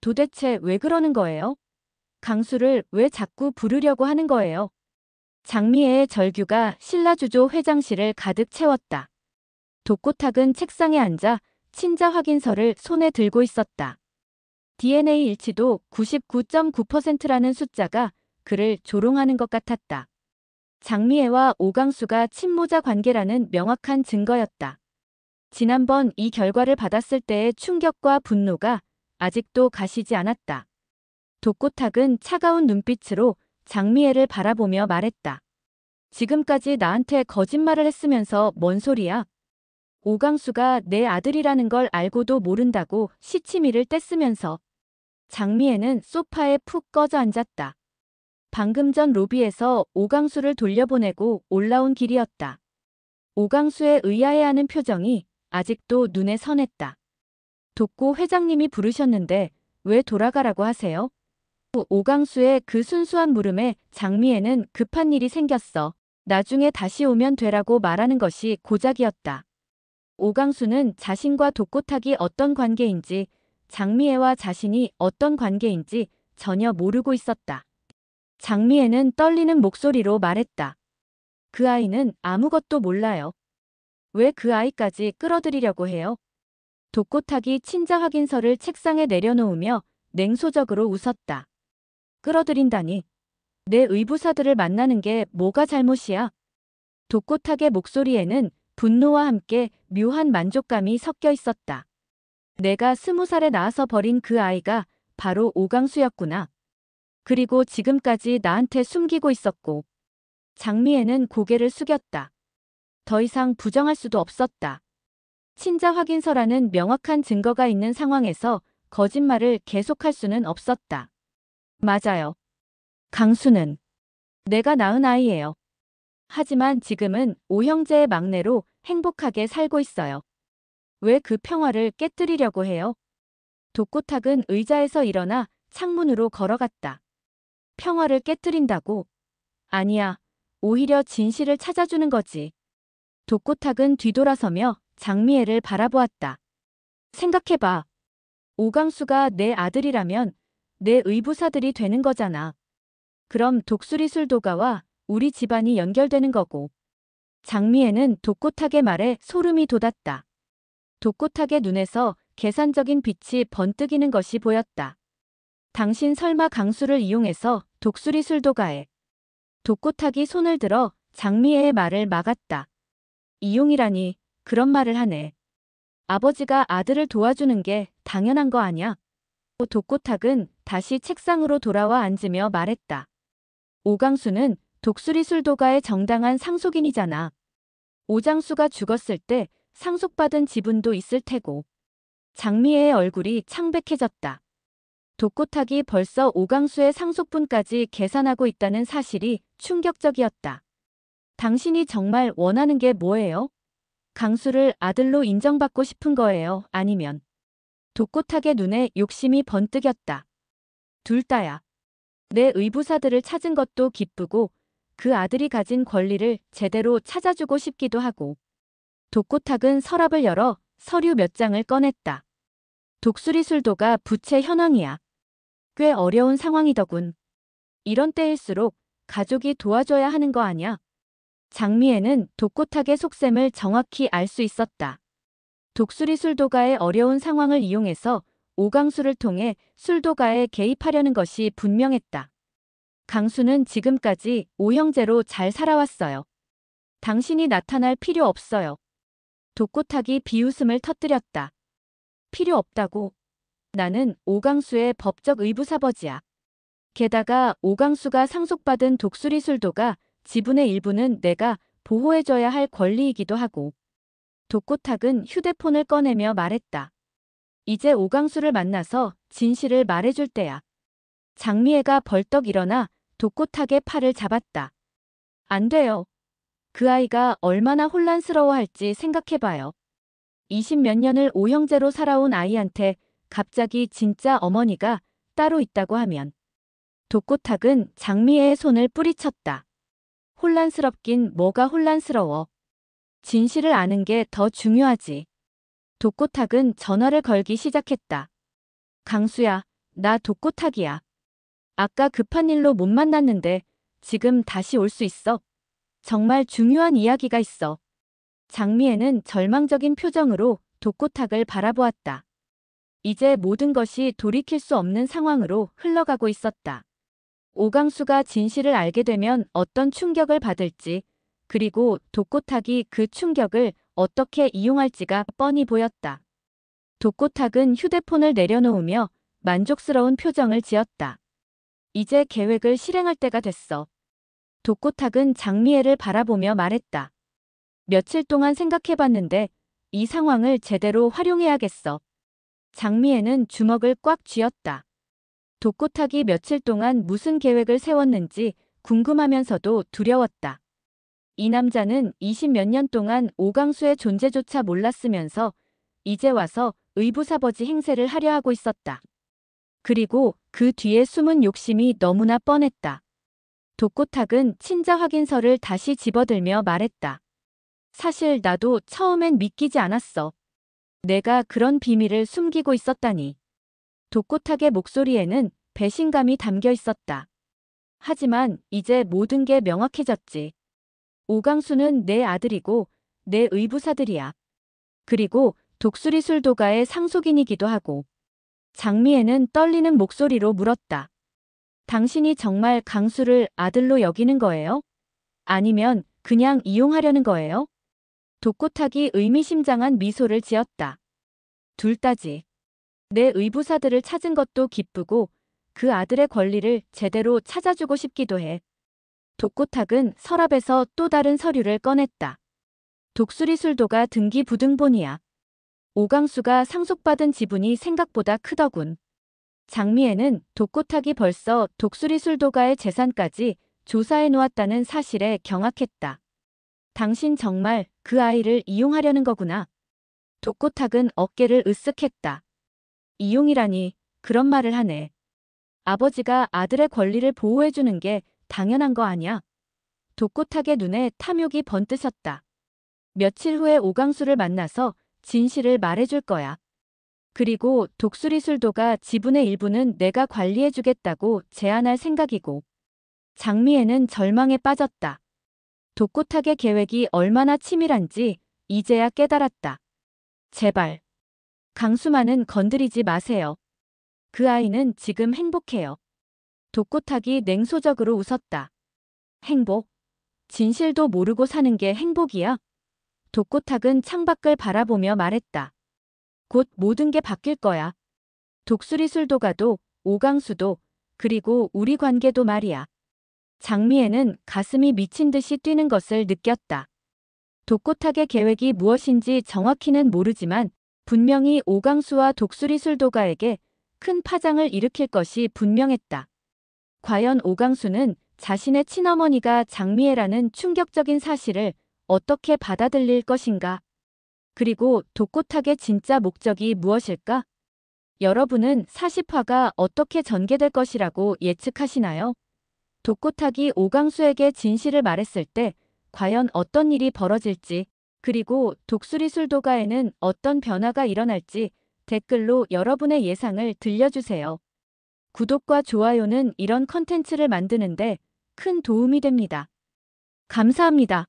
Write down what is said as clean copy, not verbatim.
도대체 왜 그러는 거예요? 강수를 왜 자꾸 부르려고 하는 거예요? 장미애의 절규가 신라주조 회장실을 가득 채웠다. 독고탁은 책상에 앉아 친자 확인서를 손에 들고 있었다. DNA 일치도 99.9%라는 숫자가 그를 조롱하는 것 같았다. 장미애와 오강수가 친모자 관계라는 명확한 증거였다. 지난번 이 결과를 받았을 때의 충격과 분노가 아직도 가시지 않았다. 독고탁은 차가운 눈빛으로 장미애를 바라보며 말했다. 지금까지 나한테 거짓말을 했으면서 뭔 소리야? 오강수가 내 아들이라는 걸 알고도 모른다고 시치미를 뗐으면서. 장미애는 소파에 푹 꺼져 앉았다. 방금 전 로비에서 오강수를 돌려보내고 올라온 길이었다. 오강수의 의아해하는 표정이 아직도 눈에 선했다. 독고 회장님이 부르셨는데 왜 돌아가라고 하세요? 오강수의 그 순수한 물음에 장미애는 급한 일이 생겼어. 나중에 다시 오면 되라고 말하는 것이 고작이었다. 오강수는 자신과 독고탁이 어떤 관계인지, 장미애와 자신이 어떤 관계인지 전혀 모르고 있었다. 장미애는 떨리는 목소리로 말했다. 그 아이는 아무것도 몰라요. 왜 그 아이까지 끌어들이려고 해요? 독고탁이 친자 확인서를 책상에 내려놓으며 냉소적으로 웃었다. 끌어들인다니. 내 의부사들을 만나는 게 뭐가 잘못이야? 독고탁의 목소리에는 분노와 함께 묘한 만족감이 섞여 있었다. 내가 20살에 낳아서 버린 그 아이가 바로 오강수였구나. 그리고 지금까지 나한테 숨기고 있었고. 장미애는 고개를 숙였다. 더 이상 부정할 수도 없었다. 친자 확인서라는 명확한 증거가 있는 상황에서 거짓말을 계속할 수는 없었다. 맞아요. 강수는 내가 낳은 아이예요. 하지만 지금은 오형제의 막내로 행복하게 살고 있어요. 왜 그 평화를 깨뜨리려고 해요? 독고탁은 의자에서 일어나 창문으로 걸어갔다. 평화를 깨뜨린다고? 아니야. 오히려 진실을 찾아주는 거지. 독고탁은 뒤돌아서며 장미애를 바라보았다. 생각해봐. 오강수가 내 아들이라면 내 의부사들이 되는 거잖아. 그럼 독수리술도가와 우리 집안이 연결되는 거고. 장미애는 독고탁의 말에 소름이 돋았다. 독고탁의 눈에서 계산적인 빛이 번뜩이는 것이 보였다. 당신 설마 강수를 이용해서 독수리술도가에. 독고탁이 손을 들어 장미애의 말을 막았다. 이용이라니 그런 말을 하네. 아버지가 아들을 도와주는 게 당연한 거 아냐? 독고탁은 다시 책상으로 돌아와 앉으며 말했다. 오강수는 독수리술도가의 정당한 상속인이잖아. 오장수가 죽었을 때 상속받은 지분도 있을 테고. 장미애의 얼굴이 창백해졌다. 독고탁이 벌써 오강수의 상속분까지 계산하고 있다는 사실이 충격적이었다. 당신이 정말 원하는 게 뭐예요? 강수를 아들로 인정받고 싶은 거예요? 아니면? 독고탁의 눈에 욕심이 번뜩였다. 둘 다야. 내 의부사들을 찾은 것도 기쁘고 그 아들이 가진 권리를 제대로 찾아주고 싶기도 하고. 독고탁은 서랍을 열어 서류 몇 장을 꺼냈다. 독수리술도가 부채 현황이야. 꽤 어려운 상황이더군. 이런 때일수록 가족이 도와줘야 하는 거 아냐? 장미애는 독고탁의 속셈을 정확히 알 수 있었다. 독수리술도가의 어려운 상황을 이용해서 오강수를 통해 술도가에 개입하려는 것이 분명했다. 강수는 지금까지 오형제로 잘 살아왔어요. 당신이 나타날 필요 없어요. 독고탁이 비웃음을 터뜨렸다. 필요 없다고. 나는 오강수의 법적 의부사버지야. 게다가 오강수가 상속받은 독수리술도가 지분의 일부는 내가 보호해줘야 할 권리이기도 하고. 독고탁은 휴대폰을 꺼내며 말했다. 이제 오강수를 만나서 진실을 말해줄 때야. 장미애가 벌떡 일어나 독고탁의 팔을 잡았다. 안 돼요. 그 아이가 얼마나 혼란스러워할지 생각해봐요. 20몇 년을 오형제로 살아온 아이한테 갑자기 진짜 어머니가 따로 있다고 하면. 독고탁은 장미애의 손을 뿌리쳤다. 혼란스럽긴 뭐가 혼란스러워. 진실을 아는 게 더 중요하지. 독고탁은 전화를 걸기 시작했다. 강수야, 나 독고탁이야. 아까 급한 일로 못 만났는데 지금 다시 올 수 있어. 정말 중요한 이야기가 있어. 장미애는 절망적인 표정으로 독고탁을 바라보았다. 이제 모든 것이 돌이킬 수 없는 상황으로 흘러가고 있었다. 오강수가 진실을 알게 되면 어떤 충격을 받을지, 그리고 독고탁이 그 충격을 어떻게 이용할지가 뻔히 보였다. 독고탁은 휴대폰을 내려놓으며 만족스러운 표정을 지었다. 이제 계획을 실행할 때가 됐어. 독고탁은 장미애를 바라보며 말했다. 며칠 동안 생각해봤는데 이 상황을 제대로 활용해야겠어. 장미애는 주먹을 꽉 쥐었다. 독고탁이 며칠 동안 무슨 계획을 세웠는지 궁금하면서도 두려웠다. 이 남자는 20몇 년 동안 오강수의 존재조차 몰랐으면서 이제 와서 의부사버지 행세를 하려 하고 있었다. 그리고 그 뒤에 숨은 욕심이 너무나 뻔했다. 독고탁은 친자 확인서를 다시 집어들며 말했다. 사실 나도 처음엔 믿기지 않았어. 내가 그런 비밀을 숨기고 있었다니. 독고탁의 목소리에는 배신감이 담겨 있었다. 하지만 이제 모든 게 명확해졌지. 오강수는 내 아들이고 내 의부사들이야. 그리고 독수리술도가의 상속인이기도 하고. 장미애는 떨리는 목소리로 물었다. 당신이 정말 강수를 아들로 여기는 거예요? 아니면 그냥 이용하려는 거예요? 독고탁이 의미심장한 미소를 지었다. 둘 다지. 내 의부사들을 찾은 것도 기쁘고 그 아들의 권리를 제대로 찾아주고 싶기도 해. 독고탁은 서랍에서 또 다른 서류를 꺼냈다. 독수리술도가 등기부등본이야. 오강수가 상속받은 지분이 생각보다 크더군. 장미애는 독고탁이 벌써 독수리술도가의 재산까지 조사해 놓았다는 사실에 경악했다. 당신 정말 그 아이를 이용하려는 거구나. 독고탁은 어깨를 으쓱했다. 이용이라니 그런 말을 하네. 아버지가 아들의 권리를 보호해주는 게 당연한 거 아냐. 독고탁의 눈에 탐욕이 번뜨셨다. 며칠 후에 오강수를 만나서 진실을 말해줄 거야. 그리고 독수리술도가 지분의 일부는 내가 관리해주겠다고 제안할 생각이고. 장미애는 절망에 빠졌다. 독고탁의 계획이 얼마나 치밀한지 이제야 깨달았다. 제발. 강수만은 건드리지 마세요. 그 아이는 지금 행복해요. 독고탁이 냉소적으로 웃었다. 행복? 진실도 모르고 사는 게 행복이야? 독고탁은 창밖을 바라보며 말했다. 곧 모든 게 바뀔 거야. 독수리술도가도, 오강수도, 그리고 우리 관계도 말이야. 장미애는 가슴이 미친 듯이 뛰는 것을 느꼈다. 독고탁의 계획이 무엇인지 정확히는 모르지만 분명히 오강수와 독수리술도가에게 큰 파장을 일으킬 것이 분명했다. 과연 오강수는 자신의 친어머니가 장미애라는 충격적인 사실을 어떻게 받아들일 것인가? 그리고 독고탁의 진짜 목적이 무엇일까? 여러분은 40화가 어떻게 전개될 것이라고 예측하시나요? 독고탁이 오강수에게 진실을 말했을 때 과연 어떤 일이 벌어질지, 그리고 독수리술도가에는 어떤 변화가 일어날지 댓글로 여러분의 예상을 들려주세요. 구독과 좋아요는 이런 컨텐츠를 만드는데 큰 도움이 됩니다. 감사합니다.